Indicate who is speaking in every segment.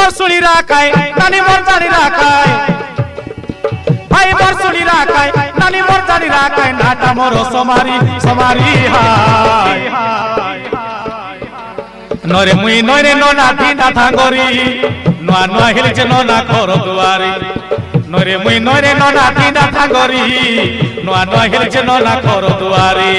Speaker 1: বরসুলি রাখায় নানি মোর জানি রাখায় ভাই বরসুলি রাখায় নানি মোর জানি রাখায় নাটা মোর সমারি সমারি হাই নরে মুই নরে ননা তিনা থাঙ্গরি নোয়া নোয়া হিলছে ননা ঘর দুয়ারি নরে মুই নরে ননা তিনা থাঙ্গরি নোয়া নোয়া হিলছে ননা ঘর দুয়ারি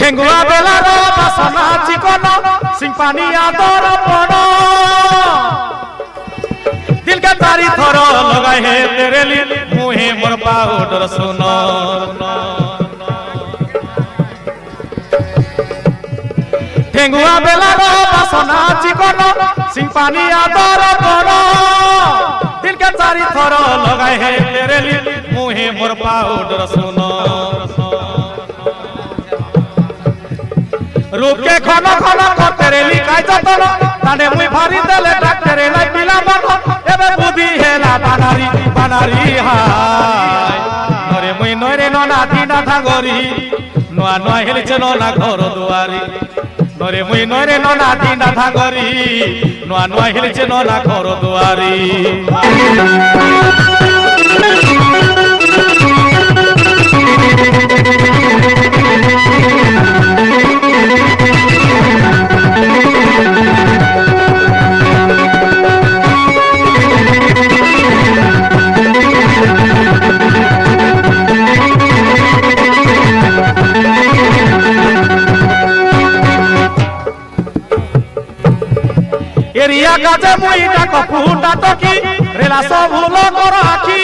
Speaker 1: ঠেঙ্গুয়া বেলার বাসনা চিকন সিংপানি আদর পণ দিলকে তারি থর লগাই হে তেরেলি মুহে মোর পাউডর সুন ঠেঙ্গুয়া বেলার বাসনা চিকন সিংপানি আদর পণ দিলকে তারি থর লগাই হে তেরেলি মুহে মোর পাউডর সুন রূপকে ঘন ঘন করতে রেলি কাই যতন তানে মুই ভারি দেলে ডাকতে রে নাই পিলা মন এবে বুদ্ধি হেলা বানারি বানারি হাই নরে মুই নরে ননা তিনা থাঙ্গরি নোয়া নোয়া হেলছে ননা ঘর দুয়ারি নরে মুই নরে ননা তিনা থাঙ্গরি নোয়া নোয়া হেলছে ননা ঘর দুয়ারি এরিয়া কাজে মুই ডাক ফুটা টকি রেলা সব লগর আখি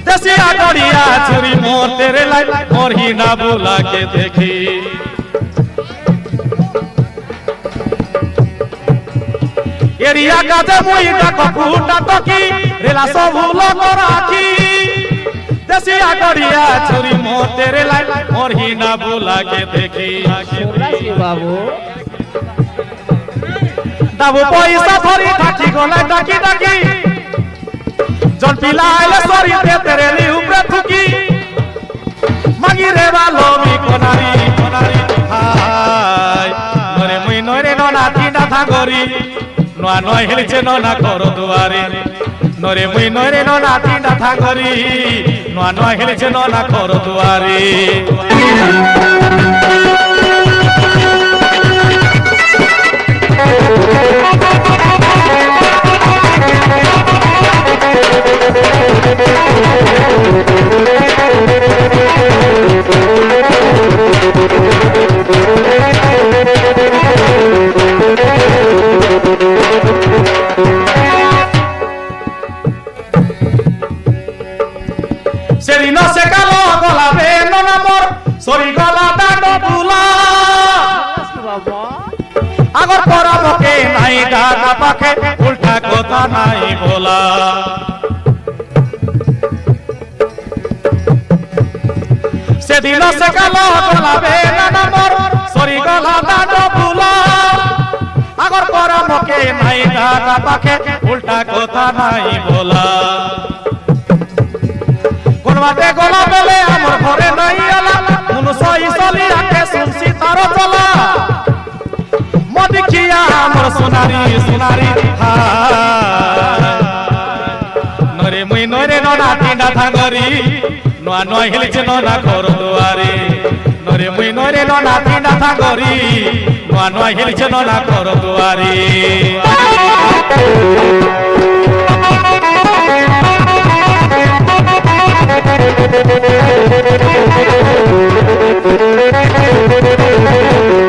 Speaker 1: দেশিয়া গড়িয়া ছুরি মোর তেরে লাই মোর হিনা বুলাকে দেখি এরিয়া কাজে মুই ডাক ফুটা টকি রেলা সব লগর আখি দেশিয়া গড়িয়া ছুরি মোর তেরে লাই মোর হিনা বুলাকে দেখি
Speaker 2: বাবু
Speaker 1: দাবু পয়সা ধরি থাকি গলায় ডাকি ডাকি জন পিলা আইলে সরি দে তেরেলি উপরে থুকি মাগি রে ভালো মি কোনারি কোনারি হাই নরে মুই নরে ননা তিনা থাঙ্গরি নোয়া নোয়া হেলছে ননা ঘর দুয়ারি নরে মুই নরে ননা তিনা থাঙ্গরি নোয়া নোয়া হেলছে ননা ঘর দুয়ারি সেদিন সে কালো গলা বে ননা মোর সরি গলা দাঁত বুলা আগর পরমকে নাই ডাকা পাখে উল্টা কথা নাই বলা সেদিন সে কালো গলা বে ননা মোর সরি গলা দাঁত বুলা আগর পরমকে নাই ডাকা পাখে উল্টা কথা নাই বলা কোনবাতে গলা বেলে আমার ঘরে নাই আলা মনুষই চলি রাখে শুনছি তার চলা মদিখিয়া আমার সোনারি সোনারি নরে মুই নরে ননা তিনা থাঙ্গরি নোয়া নোয়া হেলছে ননা ঘর দুয়ারি নরে মুই নরে ননা তিনা থাঙ্গরি নোয়া নোয়া হেলছে ননা ঘর দুয়ারি
Speaker 2: Thank you.